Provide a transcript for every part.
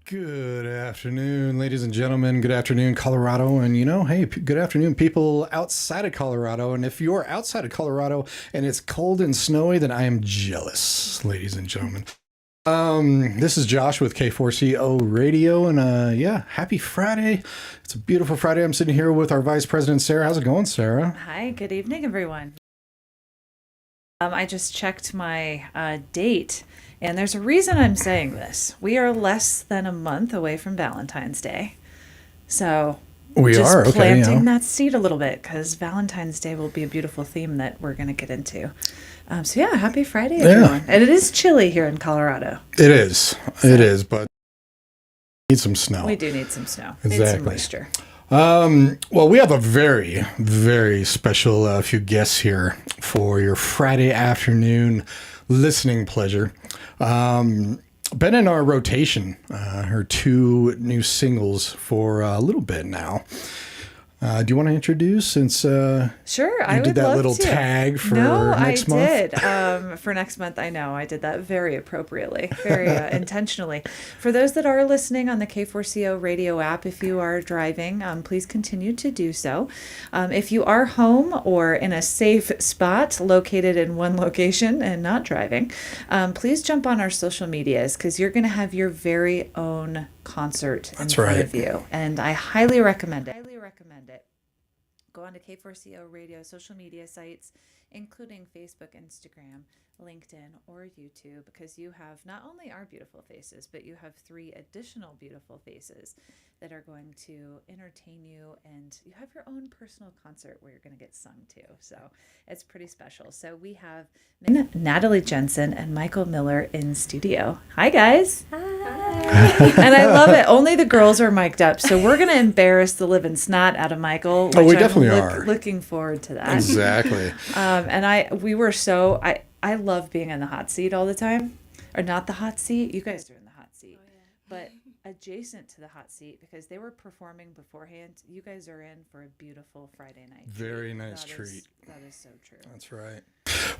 Good afternoon, ladies and gentlemen. Good afternoon, Colorado. And hey, good afternoon, people outside of Colorado. And if you're outside of Colorado and it's cold and snowy, then I am jealous, ladies and gentlemen. This is Josh with K4CO Radio. And happy Friday. It's a beautiful Friday. I'm sitting here with our Vice President, Sarah. How's it going, Sarah? Hi, good evening, everyone. I just checked my date. And there's a reason I'm saying this. We are less than a month away from Valentine's Day. So planting that seed a little bit, because Valentine's Day will be a beautiful theme that we're going to get into. Happy Friday, everyone. And it is chilly here in Colorado. It is. It is, but we need some snow. We do need some snow. Exactly. Need some moisture. Well, we have a very, very special few guests here for your Friday afternoon listening pleasure. Been in our rotation, her two new singles for a little bit now. Do you want to introduce, since sure, I you did would that love little to. tag for next month? I did. For next month, I know. I did that very appropriately, very intentionally. For those that are listening on the K4CO Radio app, if you are driving, please continue to do so. If you are home or in a safe spot located in one location and not driving, please jump on our social medias, because you're going to have your very own concert in front of you. And I highly recommend it. Go on to K4CO Radio social media sites, including Facebook, Instagram, LinkedIn, or YouTube, because you have not only our beautiful faces, but you have 3 additional beautiful faces that are going to entertain you, and you have your own personal concert where you're going to get sung to. So it's pretty special. So we have Natalie Jensen and Michael Miller in studio. Hi, guys. Hi. And I love it. Only the girls are mic'd up, so we're going to embarrass the living snot out of Michael. Oh, we definitely are. Looking forward to that. Exactly. I love being in the hot seat all the time. Or not the hot seat. You guys are in the hot seat. Oh, yeah. But adjacent to the hot seat, because they were performing beforehand. You guys are in for a beautiful Friday night. Very nice treat. That is so true. That's right.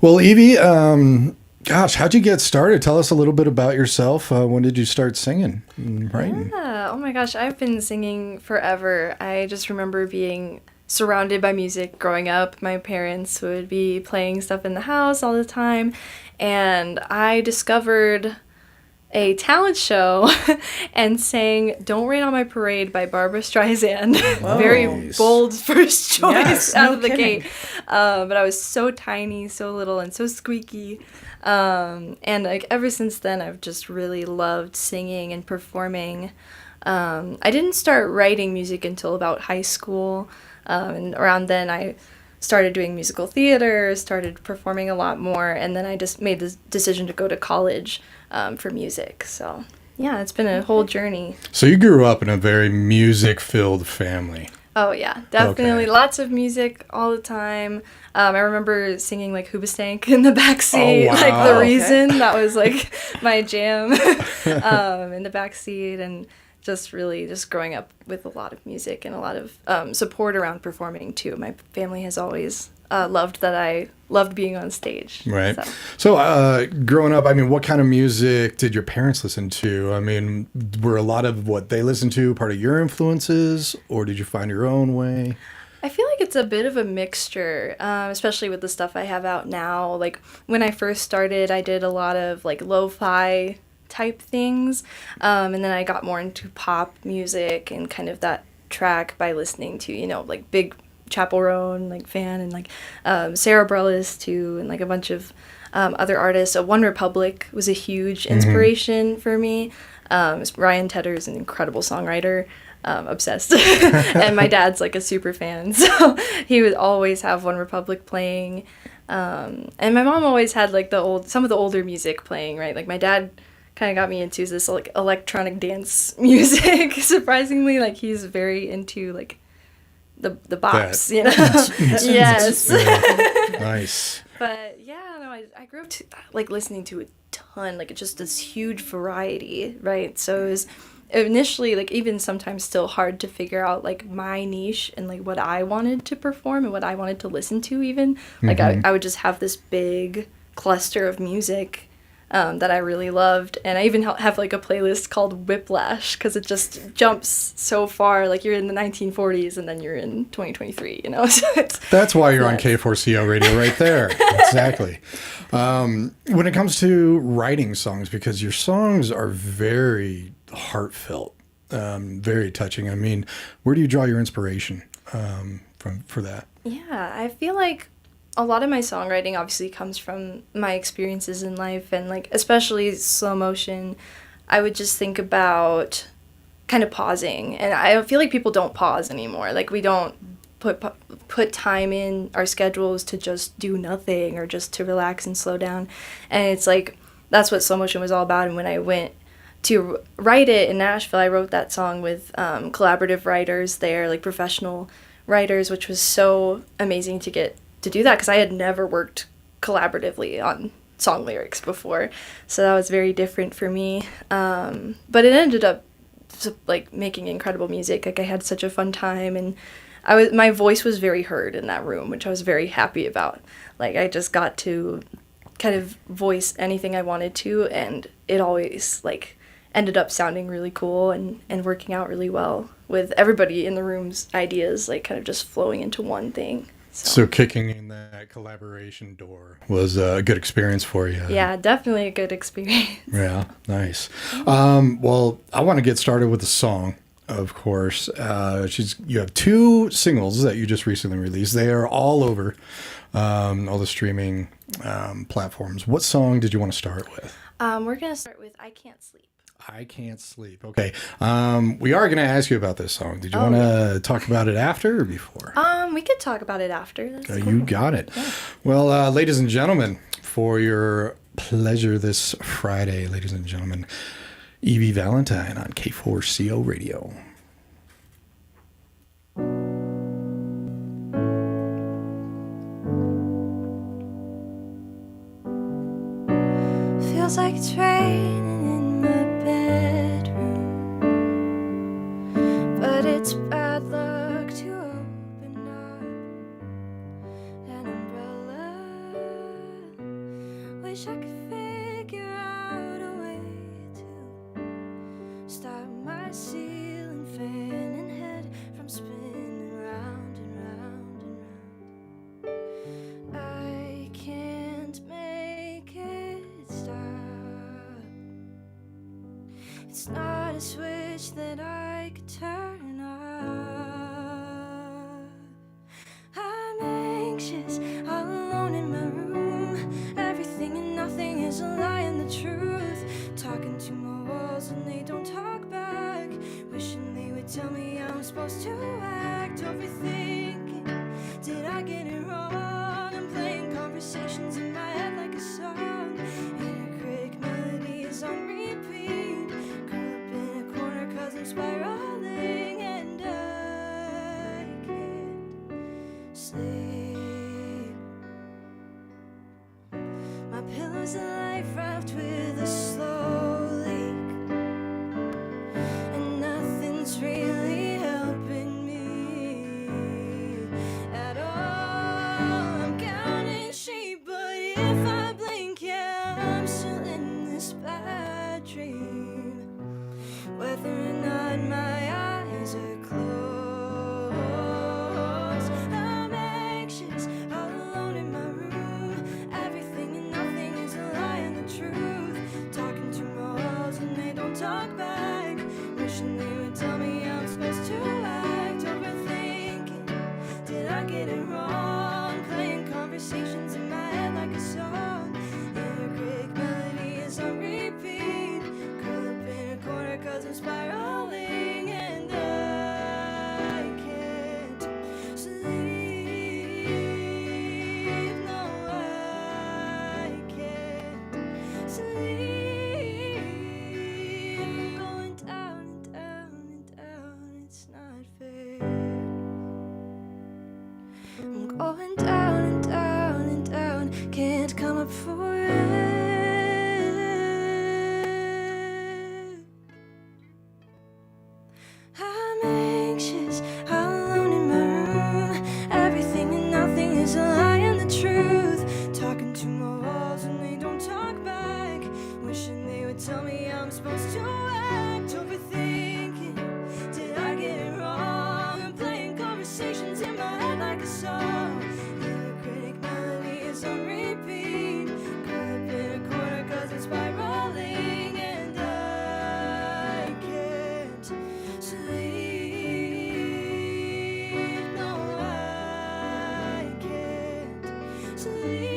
Well, Evie, how'd you get started? Tell us a little bit about yourself. When did you start singing and writing? Yeah. Oh my gosh, I've been singing forever. I just remember being surrounded by music growing up. My parents would be playing stuff in the house all the time, and I discovered a talent show and sang Don't Rain on My Parade by Barbra Streisand. Very bold first choice out of the gate. But I was so tiny, so little, and so squeaky. And ever since then, I've just really loved singing and performing. I didn't start writing music until about high school. And around then, I started doing musical theater, started performing a lot more, and then I just made the decision to go to college for music. So, yeah, it's been a whole journey. So you grew up in a very music-filled family. Oh, yeah, definitely. Okay. Lots of music all the time. I remember singing, Hoobastank in the backseat. Oh, wow. The Reason. That was, my jam in the backseat, and just growing up with a lot of music and a lot of support around performing too. My family has always loved that I loved being on stage. Right. So growing up, what kind of music did your parents listen to? Were a lot of what they listened to part of your influences, or did you find your own way? I feel like it's a bit of a mixture, especially with the stuff I have out now. When I first started, I did a lot of lo-fi type things, and then I got more into pop music and kind of that track by listening to Big Chappell Roan fan, and Sarah Bareilles too, and a bunch of other artists. So One Republic was a huge inspiration for me. Ryan Tedder's an incredible songwriter. Obsessed. And my dad's a super fan, so he would always have One Republic playing, and my mom always had some of the older music playing, right? My dad kind of got me into this electronic dance music. Surprisingly, he's very into the bops, Yes. Yeah. Nice. But yeah, no, I grew up listening to a ton, just this huge variety, right? So it was initially even sometimes still hard to figure out my niche and what I wanted to perform and what I wanted to listen to even. I would just have this big cluster of music that I really loved. And I even have like a playlist called Whiplash because it just jumps so far. Like you're in the 1940s and then you're in 2023, you know? So That's why you're on K4CO Radio right there. Exactly. When it comes to writing songs, because your songs are very heartfelt, very touching. I mean, where do you draw your inspiration for that? Yeah, I feel like a lot of my songwriting obviously comes from my experiences in life, and like especially slow motion, I would just think about kind of pausing, and I feel like people don't pause anymore. Like we don't put time in our schedules to just do nothing or just to relax and slow down, and it's like that's what slow motion was all about. And when I went to write it in Nashville, I wrote that song with collaborative writers there, like professional writers, which was so amazing to get to do that because I had never worked collaboratively on song lyrics before, so that was very different for me. But it ended up like making incredible music. Like I had such a fun time, and my voice was very heard in that room, which I was very happy about. Like I just got to kind of voice anything I wanted to, and it always like ended up sounding really cool and working out really well with everybody in the room's ideas, like kind of just flowing into one thing. So kicking in that collaboration door was a good experience for you. Yeah, definitely a good experience. Yeah, nice. Well, I want to get started with the song, of course. You have 2 singles that you just recently released. They are all over all the streaming platforms. What song did you want to start with? We're going to start with I Can't Sleep. I Can't Sleep. Okay. We are going to ask you about this song. Did you want to talk about it after or before? We could talk about it after. That's cool. You got it. Yeah. Well, ladies and gentlemen, for your pleasure this Friday, ladies and gentlemen, Evie Valentine on K4CO Radio. Feels like it's raining in my bedroom, but it's bad luck to open up an umbrella. Wish I could figure out a way to stop my ceiling fan and head from spinning round and round and round. I can't make it stop. It's not a switch that I could turn off. I'm anxious, all alone in my room. Everything and nothing is a lie and the truth. Talking to my walls and they don't talk back. Wishing they would tell me how I'm supposed to act. Overthinking, did I get it wrong? I'm playing conversations in my head like a song. Inner critic melodies on repeat. Curl up in a corner cause I'm spiraling and I can't sleep. My pillow's a life raft with a slow leak, and nothing's really helping me at all. I'm counting sheep, but if I blink, yeah, I'm still in this bad dream. Whether or not my eyes are closed, I'm anxious, all alone in my room. Everything and nothing is a lie and the truth. Talking to my walls and they don't talk back. Wishing they would tell me how I'm supposed to act. Overthinking, did I get it wrong? Playing conversations in my head like a song. Inner critic melody is on repeat. Curl up in a corner cause I'm spiraling and I can't sleep. No, I can't sleep. I'm going down and down and down. It's not fair. I'm going down and down and down. Can't come up for air. I'm anxious, all alone in my room. Everything and nothing is a lie and the truth. Talking to my walls and they don't talk back. tell me how I'm supposed to act. Overthinking, did I get it wrong? I'm playing conversations in my head like a song. Inner critic melody is on repeat. Caught up in a corner 'cause it's spiraling, and I can't sleep. No, I can't sleep.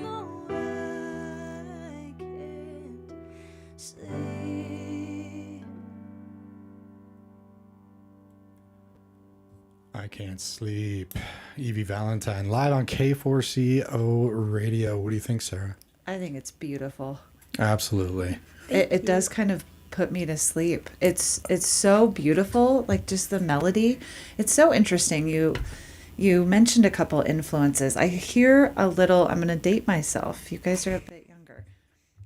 No, I can't sleep. I Can't Sleep. Evie Valentine, live on K4CO Radio. What do you think, Sarah? I think it's beautiful. Absolutely. It does kind of put me to sleep. It's so beautiful, like just the melody. It's so interesting. You mentioned a couple influences. I hear a little, I'm going to date myself. You guys are a bit younger.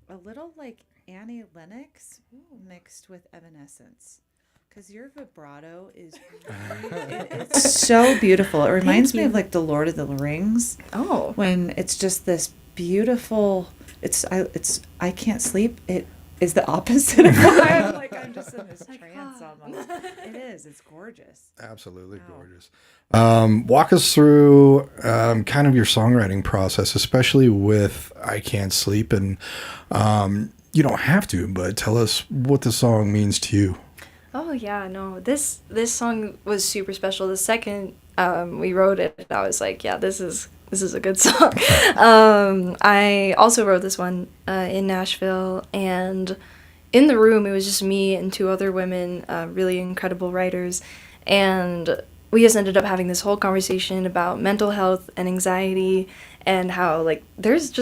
A little like Annie Lennox mixed with Evanescence. Because your vibrato is it's so beautiful. It reminds me of like the Lord of the Rings. Oh. When it's just this beautiful, I can't sleep. It is the opposite of why I'm just in this trance almost. It is. It's gorgeous. Absolutely Wow. gorgeous. Walk us through kind of your songwriting process, especially with I Can't Sleep. And you don't have to, but tell us what the song means to you. Oh yeah, no. This song was super special. The second we wrote it, I was like, yeah, this is a good song. I also wrote this one in Nashville, and in the room it was just me and two other women, really incredible writers, and we just ended up having this whole conversation about mental health and anxiety, and how like there's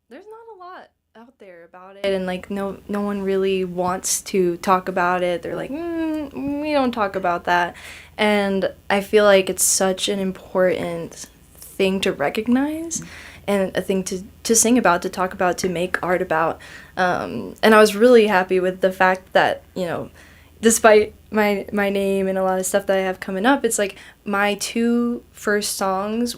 not a lot out there about it, and like no one really wants to talk about it. They're like, we don't talk about that. And I feel like it's such an important thing to recognize, and a thing to sing about, to talk about, to make art about. And I was really happy with the fact that, you know, despite my name and a lot of stuff that I have coming up, it's like my two first songs,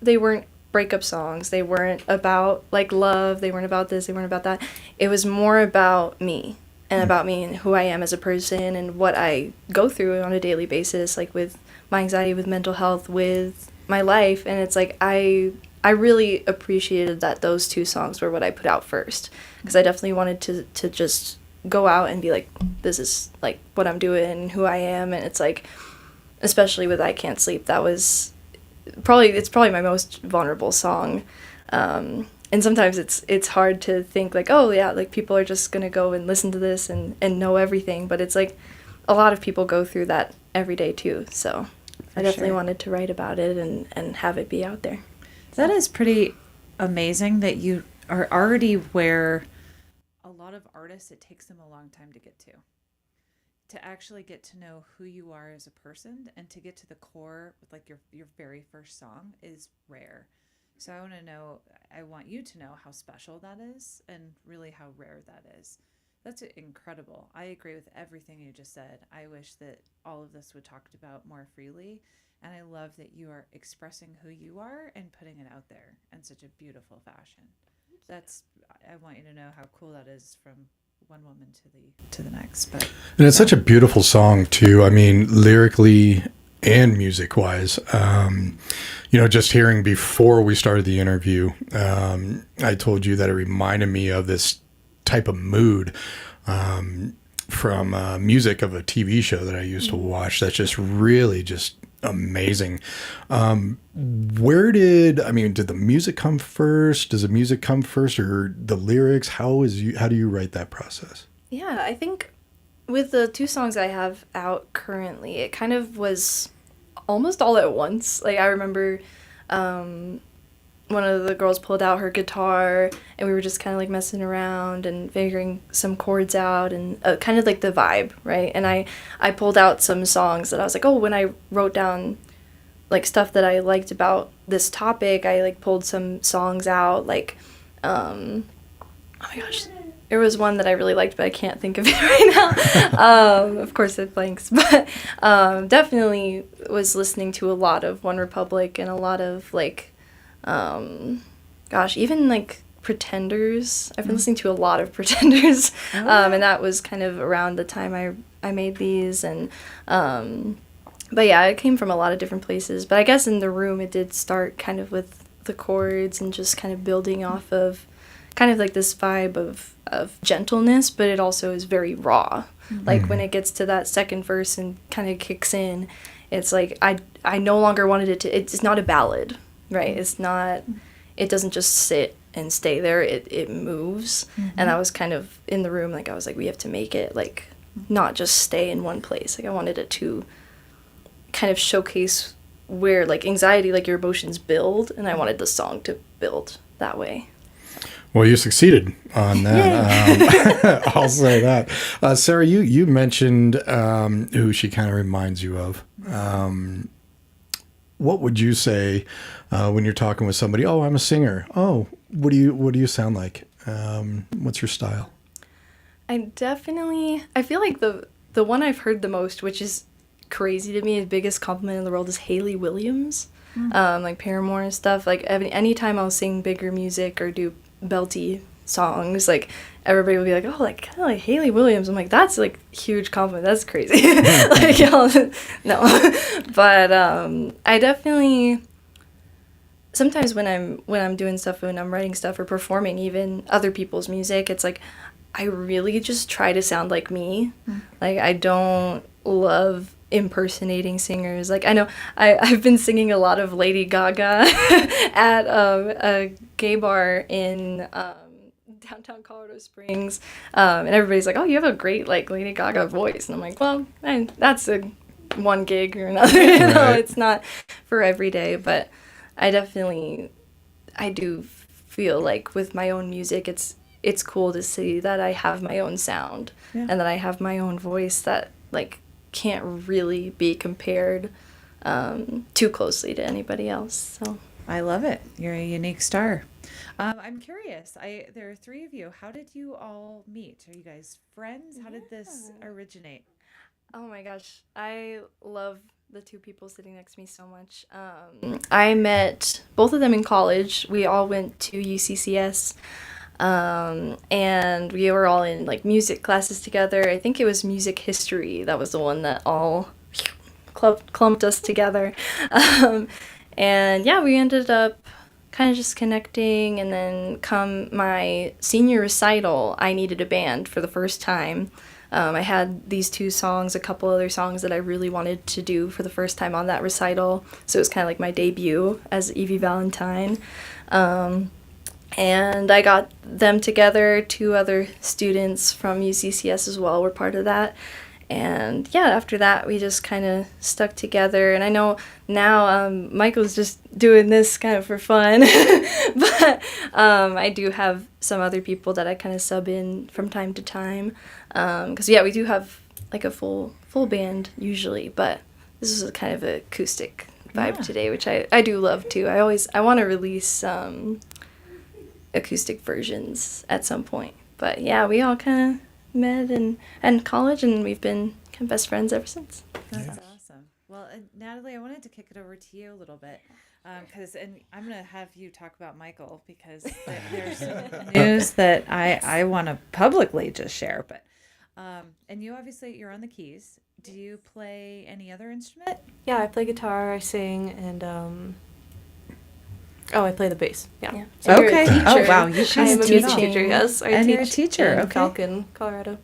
they weren't breakup songs. They weren't about like love. They weren't about this. They weren't about that. It was more about me, and about me and who I am as a person, and what I go through on a daily basis, like with my anxiety, with mental health, with my life. And it's like I really appreciated that those two songs were what I put out first, because I definitely wanted to just go out and be like, this is like what I'm doing, who I am. And it's like, especially with I Can't Sleep, that was it's probably my most vulnerable song. And sometimes it's hard to think like, oh yeah, like people are just gonna go and listen to this and know everything, but it's like a lot of people go through that every day too. So I definitely wanted to write about it and have it be out there. That is pretty amazing that you are already where a lot of artists, it takes them a long time to get to actually get to know who you are as a person, and to get to the core with like your very first song is rare. So I want you to know how special that is, and really how rare that is. That's incredible. I agree with everything you just said. I wish that all of this would talked about more freely. And I love that you are expressing who you are and putting it out there in such a beautiful fashion. I want you to know how cool that is, from one woman to the next. But And it's such a beautiful song too. I mean, lyrically and music wise. Just hearing before we started the interview, I told you that it reminded me of this type of mood from music of a TV show that I used to watch. That's just really just amazing. Did the music come first? Does the music come first, or the lyrics? How do you write that process? Yeah, I think with the two songs I have out currently, it kind of was almost all at once. Like I remember one of the girls pulled out her guitar, and we were just kind of like messing around and figuring some chords out, and kind of like the vibe, right? And I pulled out some songs that I was like, oh, when I wrote down like stuff that I liked about this topic, I like pulled some songs out, like oh my gosh, there was one that I really liked, but I can't think of it right now. Of course it blanks, but definitely was listening to a lot of One Republic, and a lot of like even like Pretenders. I've been listening to a lot of Pretenders, and that was kind of around the time I made these. And but yeah, it came from a lot of different places. But I guess in the room it did start kind of with the chords and just kind of building off of kind of like this vibe of gentleness, but it also is very raw. Like when it gets to that second verse and kind of kicks in, it's like I no longer wanted it to, it's not a ballad, right? It's not, it doesn't just sit and stay there, it moves. And I was kind of in the room, like I was like, we have to make it like not just stay in one place. Like I wanted it to kind of showcase where like anxiety, like your emotions build, and I wanted the song to build that way. Well, you succeeded on that. I'll say that. Sarah, you mentioned who she kind of reminds you of. What would you say when you're talking with somebody? Oh, I'm a singer. Oh, what do you sound like? What's your style? I feel like the one I've heard the most, which is crazy to me, the biggest compliment in the world, is Hayley Williams. Like Paramore and stuff. Like anytime I'll sing bigger music or do belty songs, like everybody will be like, oh, like kind of like Hayley Williams. I'm like, that's like huge compliment. That's crazy. Like, no. But I definitely sometimes when I'm doing stuff, when I'm writing stuff or performing even other people's music, it's like I really just try to sound like me. Like I don't love impersonating singers. Like I know I've been singing a lot of Lady Gaga at a gay bar in downtown Colorado Springs, and everybody's like, oh, you have a great like Lady Gaga voice, and I'm like, well, that's a one gig or another. You know, Right. It's not for every day, but I do feel like with my own music, it's cool to see that I have my own sound and that I have my own voice that like can't really be compared too closely to anybody else. So I love it. You're a unique star. I'm curious. There are three of you. How did you all meet? Are you guys friends? How did this originate? oh my gosh, I love the two people sitting next to me so much. I met both of them in college. We all went to UCCS. And we were all in like music classes together. I think it was music history. That was the one that all clumped us together. And yeah, we ended up kind of just connecting. And then come my senior recital, I needed a band for the first time. I had these two songs, a couple other songs that I really wanted to do for the first time on that recital. So it was kind of like my debut as Evie Valentine. And I got them together. Two other students from UCCS as well were part of that. And yeah, after that, we just kind of stuck together. And I know now Michael's just doing this kind of for fun. But I do have some other people that I kind of sub in from time to time. Because yeah, we do have like a full band usually. But this is a kind of acoustic vibe today, which I do love too. I want to release acoustic versions at some point. But yeah, we all kind of met in college, and we've been kind of best friends ever since. That's awesome. Well, Natalie, I wanted to kick it over to you a little bit, and I'm going to have you talk about Michael, because there's some news that I want to publicly just share. But and you obviously, you're on the keys. Do you play any other instrument? Yeah, I play guitar, I sing, and I play the bass. Yeah. So you're a Okay. teacher. Oh, wow. You I'm can a do music that. teacher, yes. And you're a teacher, in okay. Falcon, Colorado.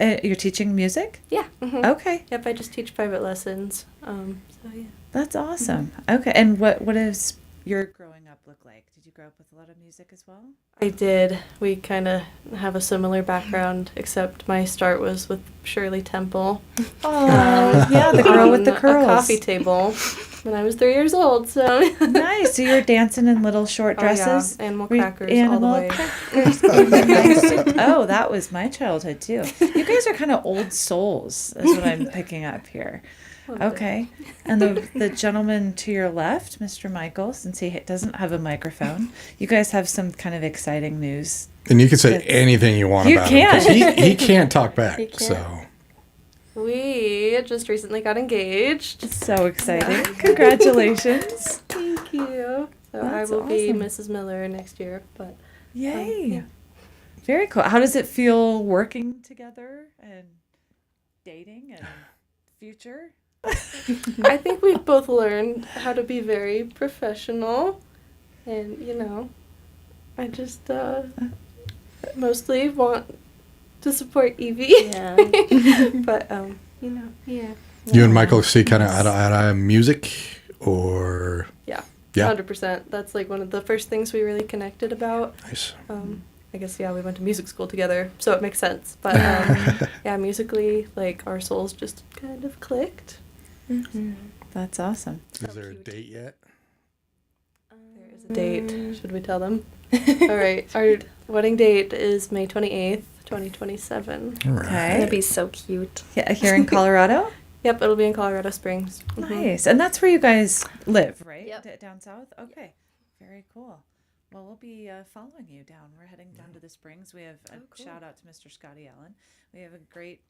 You're teaching music? Yeah. Mm-hmm. Okay. Yep, I just teach private lessons. So yeah. That's awesome. Okay. And what does your growing up look like? Did you grow up with a lot of music as well? I did. We kind of have a similar background, except my start was with Shirley Temple. Oh, yeah, the girl with the on curls. A coffee table when I was 3 years old. So Nice. So you were dancing in little short dresses? Oh, yeah. Animal Were you- crackers all the way. crackers. Nice. Oh, that was my childhood too. You guys are kind of old souls, is what I'm picking up here. Okay. And the gentleman to your left, Mr. Michael, since he doesn't have a microphone, you guys have some kind of exciting news. And you can say anything you want You about him, 'cause can. he can't talk back. He can't. So We just recently got engaged. So exciting. Congratulations. Thank you. So That's I will be awesome. Mrs. Miller next year, but Yay. Yeah. Very cool. How does it feel working together and dating and future? I think we've both learned how to be very professional, and I just mostly want to support Evie. Yeah. But yeah. You and Michael see kind of out of music, or Yeah. Yeah. 100%. That's like one of the first things we really connected about. nice. I guess, we went to music school together, so it makes sense. But yeah, musically, like, our souls just kind of clicked. That's awesome. Is there a date yet? There is a date. Should we tell them? All right. Our wedding date is May 28th, 2027. All right. Okay. That'd be so cute. Yeah, here in Colorado? Yep, it'll be in Colorado Springs. Nice. And that's where you guys live, right? Yep. Down south? Okay. Very cool. Well, we'll be following you down. We're heading down to the Springs. We have a shout out to Mr. Scotty Allen. We have a great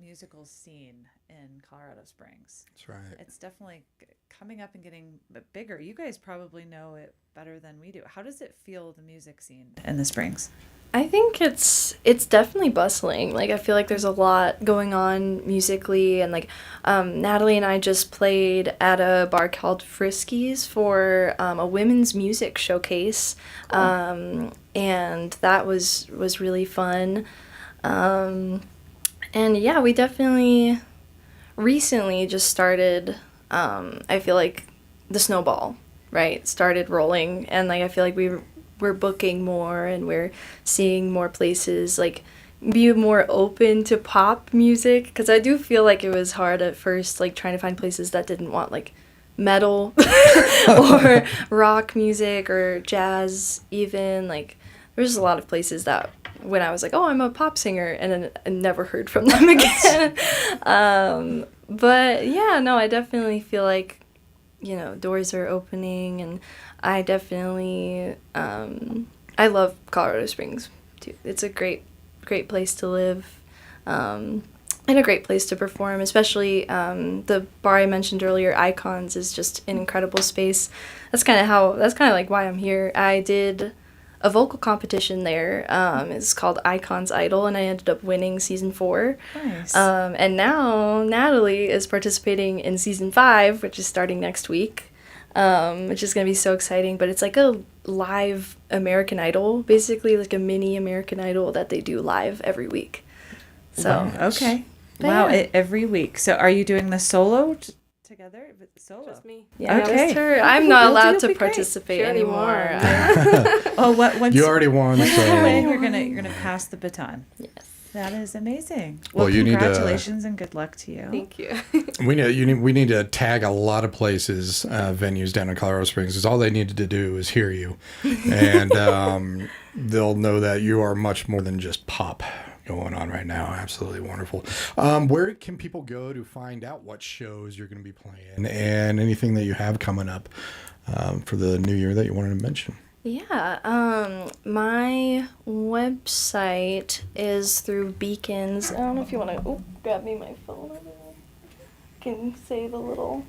musical scene in Colorado Springs. That's right. It's definitely coming up and getting bigger. You guys probably know it better than we do. How does it feel, the music scene in the Springs? I think it's definitely bustling. Like, I feel like there's a lot going on musically, and like Natalie and I just played at a bar called Friskies for a women's music showcase, and that was really fun. And yeah, we definitely recently just started. I feel like the snowball, right, started rolling, and like I feel like we're booking more, and we're seeing more places like be more open to pop music, because I do feel like it was hard at first, like trying to find places that didn't want like metal or rock music or jazz even. Like there's a lot of places that when I was like, oh, I'm a pop singer, and then I never heard from them again. But yeah, no, I definitely feel like doors are opening, and I definitely I love Colorado Springs too. It's a great place to live, and a great place to perform. Especially the bar I mentioned earlier, Icons, is just an incredible space. That's kind of like why I'm here. I did a vocal competition there. It's called Icons Idol, and I ended up winning season 4. Nice. And now Natalie is participating in season 5, which is starting next week, which is going to be so exciting. But it's like a live American Idol, basically like a mini American Idol that they do live every week. So Okay. But Wow, yeah. every week. So are you doing the solo together? Solo. Just me. yeah, Okay. just her. I'm not You'll allowed be to great. participate She already anymore. won. Oh, once You already won, win, so you're gonna pass the baton. Yes. That is amazing. Well, Well, you need to- congratulations and good luck to you. Thank you. we need to tag a lot of places, venues down in Colorado Springs, because all they needed to do is hear you, and they'll know that you are much more than just pop going on right now. Absolutely wonderful. Where can people go to find out what shows you're going to be playing and anything that you have coming up for the new year that you wanted to mention? Yeah, my website is through Beacons. I don't know if you want to grab me my phone over there. Can say the little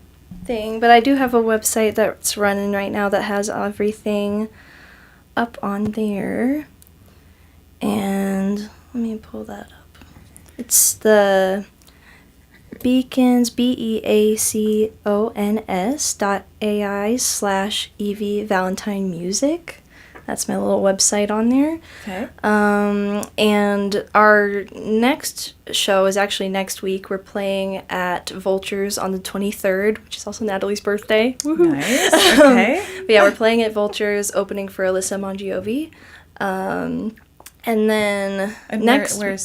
thing, but I do have a website that's running right now that has everything up on there. And let me pull that up. It's the Beacons, beacons.ai/Evie Valentine Music. That's my little website on there. Okay. And our next show is actually next week. We're playing at Vultures on the 23rd, which is also Natalie's birthday. Woohoo! Nice. Okay. But yeah, we're playing at Vultures, opening for Alyssa Mongiovi. And then And next where's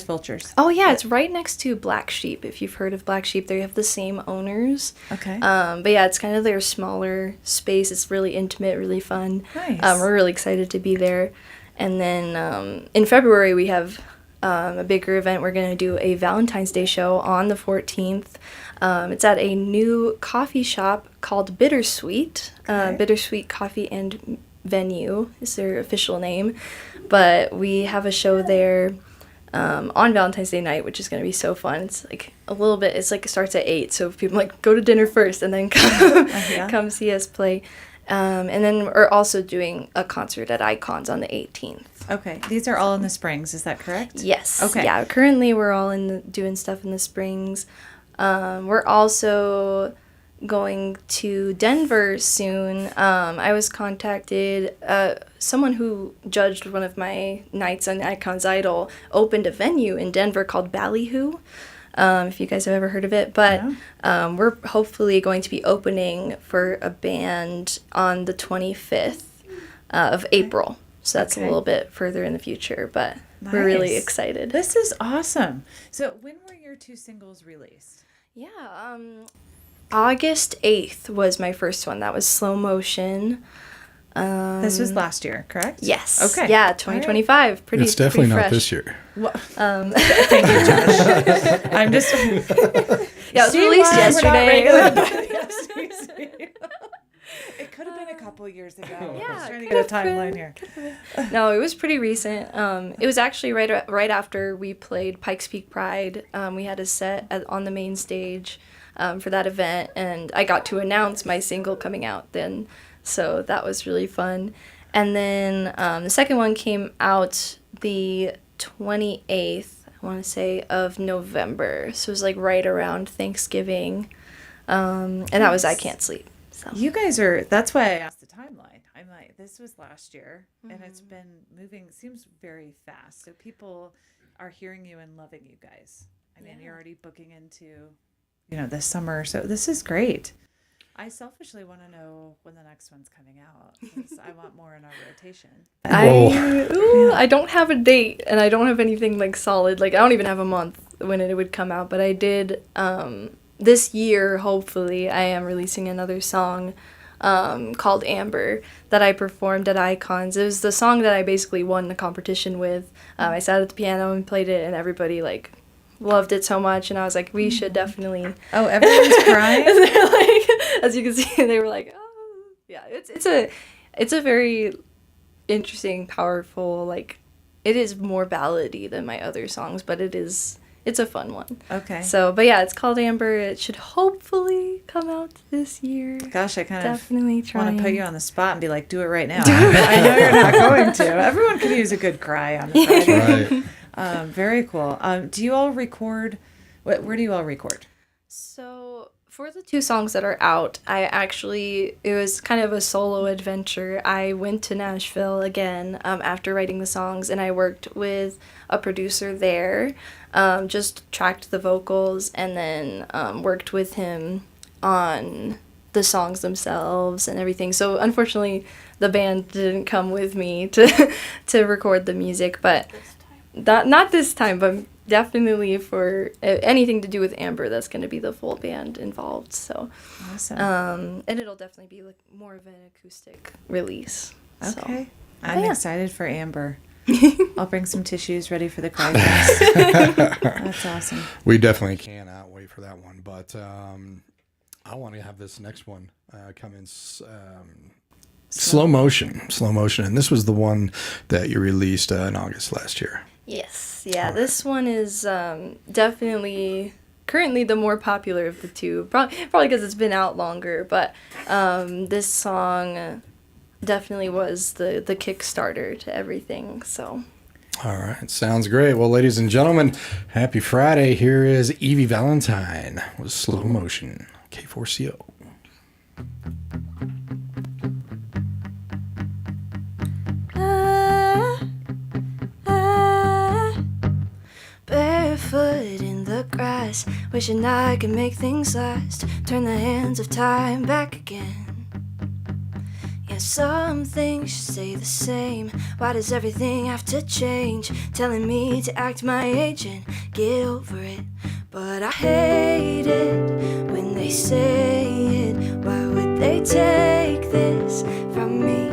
Vultures? Oh yeah, it's right next to Black Sheep. If you've heard of Black Sheep, they have the same owners. Okay. But yeah, it's kind of their smaller space. It's really intimate, really fun. Nice. We're really excited to be there. And then in February we have a bigger event. We're going to do a Valentine's Day show on the 14th. It's at a new coffee shop called Bittersweet. Okay. Bittersweet Coffee and Venue is their official name. But we have a show there on Valentine's Day night, which is going to be so fun. It's like it starts at 8, so if people go to dinner first and then come, Yeah. come see us play. And then we're also doing a concert at Icons on the 18th. Okay. These are all in the Springs. Is that correct? Yes. Okay. Yeah. Currently, we're all doing stuff in the Springs. We're also going to Denver soon. I was contacted. Someone who judged one of my nights on Icons Idol opened a venue in Denver called Ballyhoo. If you guys have ever heard of it. But we're hopefully going to be opening for a band on the 25th of April. So that's a little bit further in the future, but we're really excited. This is awesome. So when were your 2 singles released? Yeah, August 8th was my first one. That was Slow Motion. This was last year, correct? Yes. Okay. Yeah, 2025. Pretty. It's definitely pretty not fresh. this year. Well, thank you, Josh. I'm just. Yeah, it was released yesterday. It could have been a couple years ago. Yeah, I was trying to could've get a timeline here. No, it was pretty recent. It was actually right after we played Pikes Peak Pride. We had a set on the main stage for that event, and I got to announce my single coming out then. So that was really fun. And then the second one came out the 28th, I want to say, of November. So it was like right around Thanksgiving. And that was I Can't Sleep. So. You guys are, that's why I asked the timeline. I'm like, this was last year, and it's been moving, seems very fast. So people are hearing you and loving you guys. I mean, you're already booking into, this summer. So this is great. I selfishly want to know when the next one's coming out, because I want more in our rotation. I don't have a date, and I don't have anything like solid. Like I don't even have a month when it would come out, but I did this year, hopefully, I am releasing another song called Amber that I performed at Icons. It was the song that I basically won the competition with. I sat at the piano and played it, and everybody loved it so much, and I was like, we should definitely. Oh, everyone's crying. And they're like, as you can see, they were like, oh, yeah. It's a very interesting, powerful. It is more ballady than my other songs, but it's a fun one. Okay. So, but yeah, it's called Amber. It should hopefully come out this year. Gosh, I kind Definitely of want trying. to put you on the spot and be like, do it right now. I know you're not going to. Everyone could use a good cry on a Friday. Right. Very cool. Do you all record? Where do you all record? So for the 2 songs that are out, it was kind of a solo adventure. I went to Nashville again after writing the songs, and I worked with a producer there, just tracked the vocals, and then worked with him on the songs themselves and everything. So unfortunately, the band didn't come with me to record the music, but not this time, but definitely for anything to do with Amber, that's going to be the full band involved. So Awesome. and it'll definitely be more of an acoustic release. Okay. So. I'm yeah. excited for Amber. I'll bring some tissues ready for the cry fest. That's awesome. We definitely cannot wait for that one. But I want to have this next one come in slow motion. And this was the one that you released in August last year. Yes. Yeah. This one is definitely currently the more popular of the 2. Probably because it's been out longer. But this song definitely was the Kickstarter to everything. So. All right. Sounds great. Well, ladies and gentlemen, happy Friday. Here is Evie Valentine with Slow Motion. K4CO. Barefoot in the grass, wishing I could make things last. Turn the hands of time back again. Yeah, some things should stay the same. Why does everything have to change? Telling me to act my age and get over it. But I hate it when they say it. Why would they take this from me?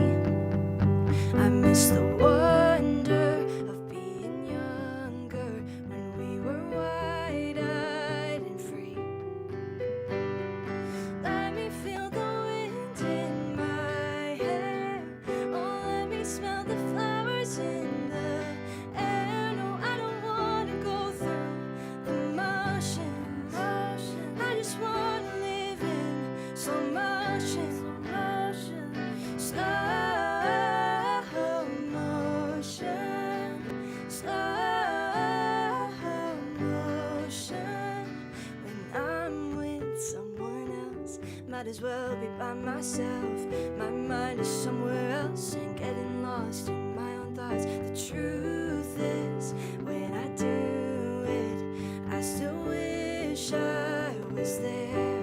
I miss the wonder of being younger when we were wide-eyed and free. Let me feel the wind in my hair. Oh, let me smell the flowers in the air. No, I don't want to go through the motions. I just want to live in slow motion. might as well be by myself. My mind is somewhere else and getting lost in my own thoughts. The truth is, when I do it, I still wish I was there.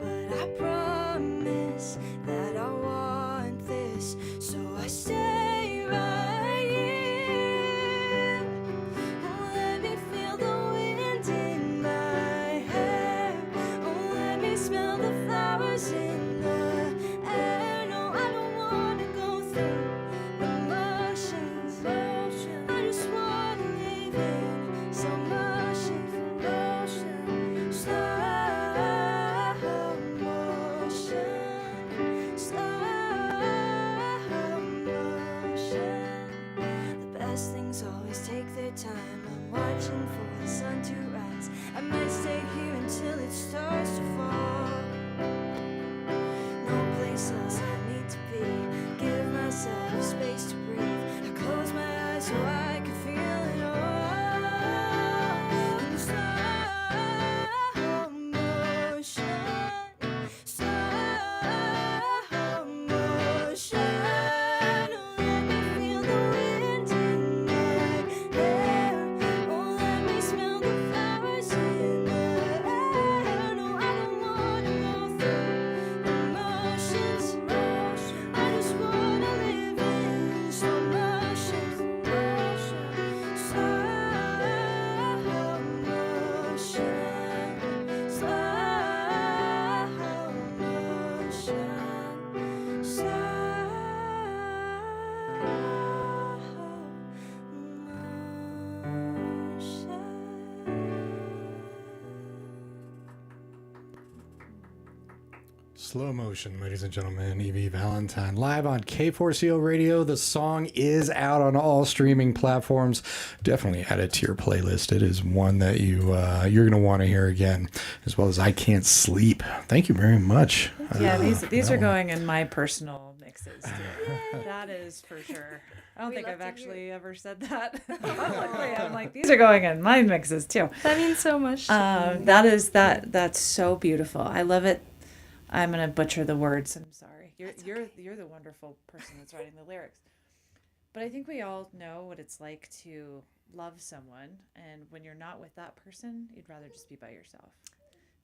But I promise that I want this, so I stay right here. Oh, let me feel the wind in my hair. Oh, let me smell the flowers in the air. No, I don't wanna go through emotions. I just wanna live in slow motion. Slow motion. Slow motion. The best things always take their time. I'm watching for the sun to rise. I might stay here until it starts to fall. No place else I need to be. Give myself space to breathe. I close my eyes so I can feel it all. In slow motion. Slow motion. Oh, let me feel the wind in my hair. Oh, let me smell the flowers in the air. No, I don't wanna go through emotions. I just wanna live in slow motion. Slow motion. Slow motion. Slow motion, ladies and gentlemen. Evie Valentine live on K4CO Radio. The song is out on all streaming platforms. Definitely add it to your playlist. It is one that you're going to want to hear again, as well as I Can't Sleep. Thank you very much. Yeah, these that are one. going in my personal mixes too. That is for sure. I don't We think love I've to hear actually ever said that. Publicly. I'm like, these are going in my mixes too. That means so much. to me. That's so beautiful. I love it. I'm gonna butcher the words. I'm sorry. You're the wonderful person that's writing the lyrics. But I think we all know what it's like to love someone, and when you're not with that person, you'd rather just be by yourself.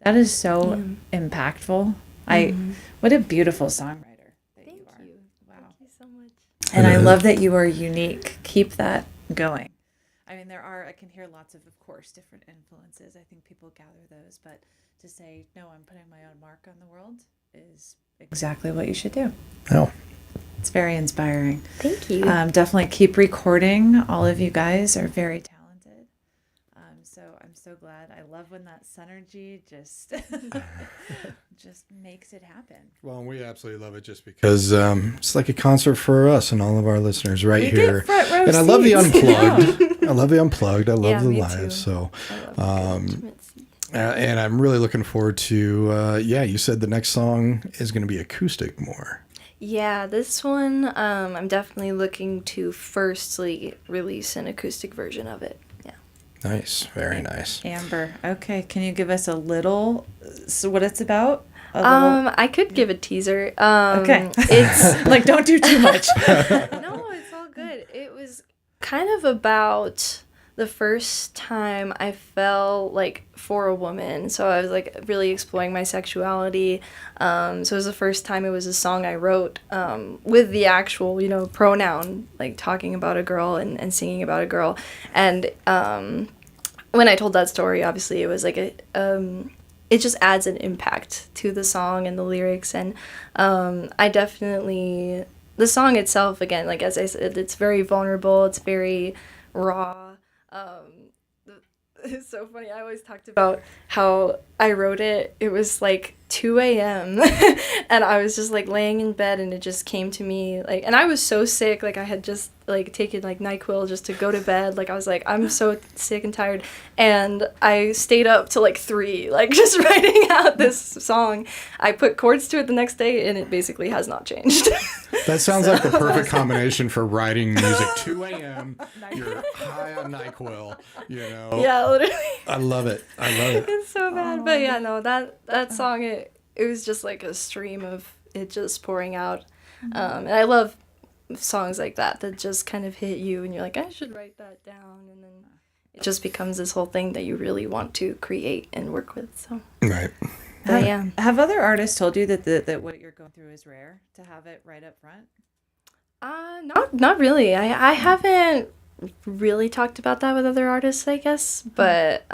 That is so impactful. What a beautiful songwriter that Thank you are. you. Wow. Thank you so much. And I love that you are unique. Keep that going. I mean, I can hear lots of course, different influences. I think people gather those, but to say, no, I'm putting my own mark on the world is exactly what you should do. Oh, It's very inspiring. Thank you. Definitely keep recording. All of you guys are very talented. So I'm so glad. I love when that synergy just makes it happen. well, we absolutely love it just because it's like a concert for us and all of our listeners right We here. get front row And I love the seats. unplugged. I love the unplugged. I love Yeah, the me live. too. So, I love intimate seats. and I'm really looking forward to. You said the next song is going to be acoustic more. Yeah, this one, I'm definitely looking to firstly release an acoustic version of it. Yeah. Nice, very nice. Amber, okay, can you give us a little, so what it's about? A little, I could give a teaser. okay. It's like, don't do too much. no, it's all good. It was kind of about the first time I fell like for a woman. So I was like really exploring my sexuality. So it was the first time it was a song I wrote with the actual, pronoun, like talking about a girl and singing about a girl. And when I told that story, obviously it was like it just adds an impact to the song and the lyrics. And I definitely, the song itself, again, like as I said, it's very vulnerable. It's very raw. It's so funny. I always talked about how I wrote it. It was like 2 a.m. and I was just like laying in bed and it just came to me like, and I was so sick. Like I had just like taken like NyQuil just to go to bed. Like I was like, I'm so sick and tired. And I stayed up till like 3, like just writing out this song. I put chords to it the next day and it basically has not changed. That sounds like the perfect combination for writing music. 2 a.m. You're high on NyQuil. Yeah, literally. I love it. I love it. It's so bad. But yeah, no, that song, it was just like a stream of it just pouring out. And I love songs like that just kind of hit you and you're like, I should write that down, and then it just becomes this whole thing that you really want to create and work with. So Right. but yeah. Have other artists told you that what you're going through is rare, to have it right up front? Not really. I haven't really talked about that with other artists, I guess. But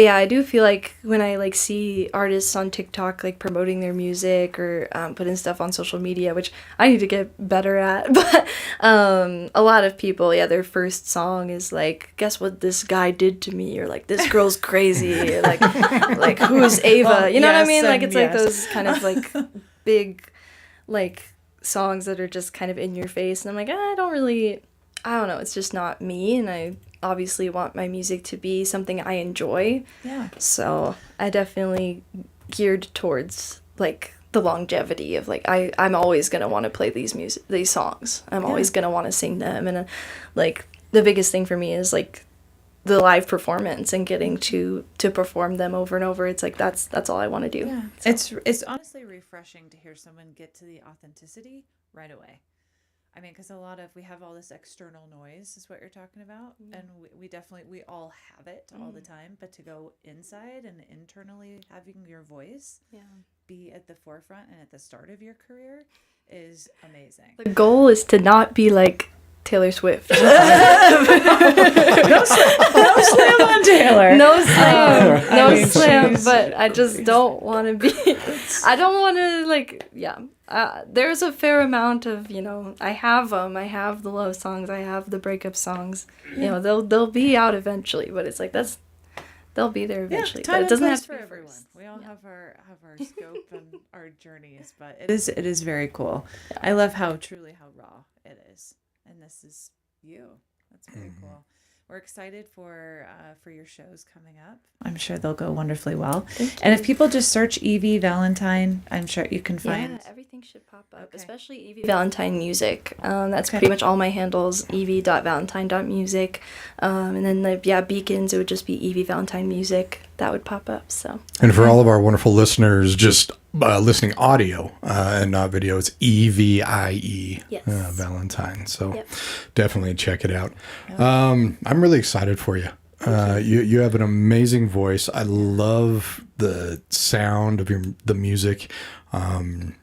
yeah, I do feel like when I like see artists on TikTok like promoting their music or putting stuff on social media, which I need to get better at. But a lot of people, yeah, their first song is like, guess what this guy did to me, or like this girl's crazy, or like who's Ava? Well, you know what I yes, mean? Like and it's like yes. those kind of like big like songs that are just kind of in your face, and I'm like, I don't know, it's just not me, and I obviously want my music to be something I enjoy. Yeah. So I definitely geared towards like the longevity of like I'm always gonna want to play these songs. I'm always gonna want to sing them, and like the biggest thing for me is like the live performance and getting to perform them over and over. It's like that's all I want to do. Yeah. So. It's honestly refreshing to hear someone get to the authenticity right away. I mean, because we have all this external noise is what you're talking about. Mm-hmm. And we all have it all the time. But to go inside and internally having your voice be at the forefront and at the start of your career is amazing. The goal is to not be like Taylor Swift. No slam on Taylor. No slam. I No mean, slam. she's- But I just don't want to be. I don't want to, like, yeah. There's a fair amount of, I have them. I have the love songs. I have the breakup songs. Yeah. They'll be out eventually. But it's like, they'll be there eventually. Time But it doesn't and have place to be for everyone. first. We all have our scope and our journeys, but it is very cool. I love how raw it is, and this is you. That's very cool. We're excited for your shows coming up. I'm sure they'll go wonderfully well. And if people just search Evie Valentine, I'm sure you can find. Yeah, everything should pop up, Okay. especially Evie Valentine Music. That's Okay. pretty much all my handles, evie.valentine.music. And then, beacons, it would just be Evie Valentine Music. That would pop up, so. And for all of our wonderful listeners, just listening audio and not video, it's EVIE Yes. Valentine. So Yep. definitely check it out. I'm really excited for you. You have an amazing voice. I love the sound of the music. I'm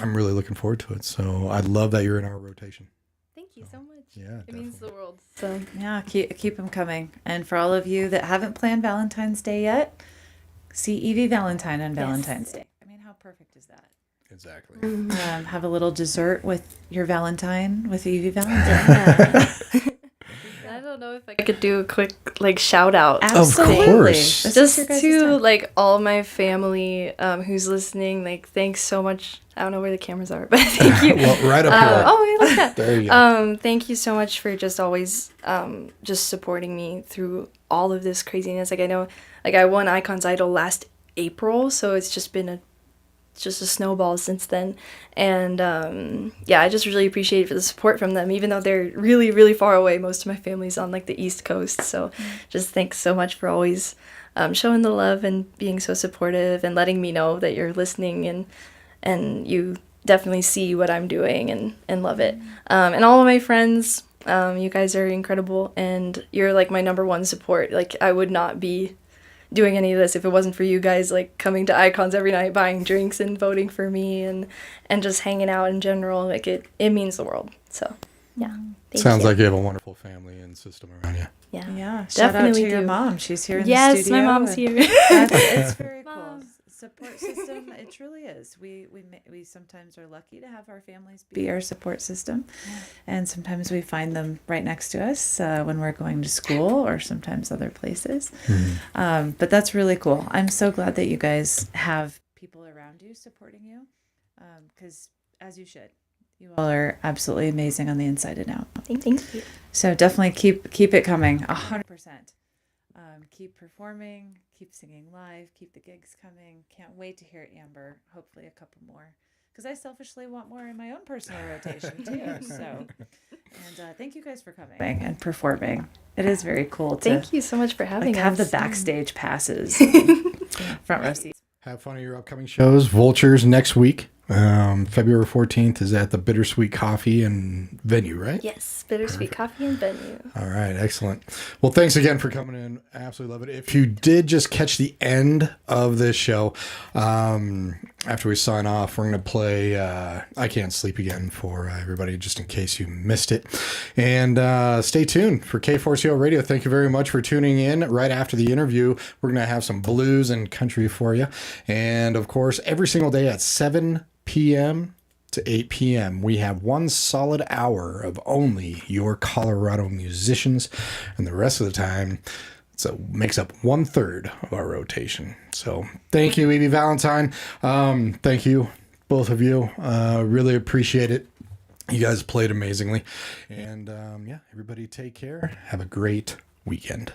really looking forward to it. So I love that you're in our rotation. Thank you so much. Yeah, It means definitely. the world. So. Yeah, keep them coming. And for all of you that haven't planned Valentine's Day yet, see Evie Valentine on Valentine's Day. I mean, how perfect is that? Exactly. Have a little dessert with your Valentine with Evie Valentine. I don't know if I could do a quick shout out. Absolutely. course. This is Just your guys' to time. all my family who's listening, thanks so much. I don't know where the cameras are, but thank you. Well, right up here. Oh, look at that. There you go. Thank you so much for just always just supporting me through all of this craziness. I know, I won Icon's Idol last April, so it's just been a snowball since then. And I just really appreciate for the support from them, even though they're really, really far away. Most of my family's on the East Coast, so just thanks so much for always showing the love and being so supportive and letting me know that you're listening and you definitely see what I'm doing and love it. And all of my friends, you guys are incredible, and you're my number one support. I would not be doing any of this if it wasn't for you guys coming to Icons every night, buying drinks and voting for me and just hanging out in general. It means the world. So yeah. Thank Sounds you. like you have a wonderful family and system around you. Yeah. Yeah, shout out Definitely to your do. mom. She's here in the Yes, studio. my mom's and here. It's very cool. Mom. Support system. It truly is. We sometimes are lucky to have our families be our support system, and sometimes we find them right next to us when we're going to school or sometimes other places. But that's really cool. I'm so glad that you guys have people around you supporting you, because as you should. You all are absolutely amazing on the inside and out. Thank you. So definitely keep it coming, 100%. Keep performing, keep singing live, keep the gigs coming. Can't wait to hear Amber. Hopefully a couple more, because I selfishly want more in my own personal rotation too. So, and thank you guys for coming and performing. It is very cool to Thank you so much for having us. have the backstage passes, front row seats. Have fun at your upcoming shows. Vultures next week. February 14th is at the Bittersweet Coffee and venue, right? Yes, Bittersweet Coffee and Venue. All right, excellent. Well, thanks again for coming in. Absolutely love it. If you did just catch the end of this show, after we sign off, we're going to play I Can't Sleep Again for everybody, just in case you missed it. And stay tuned for K4CO Radio. Thank you very much for tuning in. Right after the interview, we're going to have some blues and country for you. And, of course, every single day at 7 p.m. to 8 p.m. we have one solid hour of only your Colorado musicians, and the rest of the time makes up 1/3 of our rotation. So thank you, Evie Valentine. Thank you, both of you. Really appreciate it. You guys played amazingly. And everybody take care. Have a great weekend.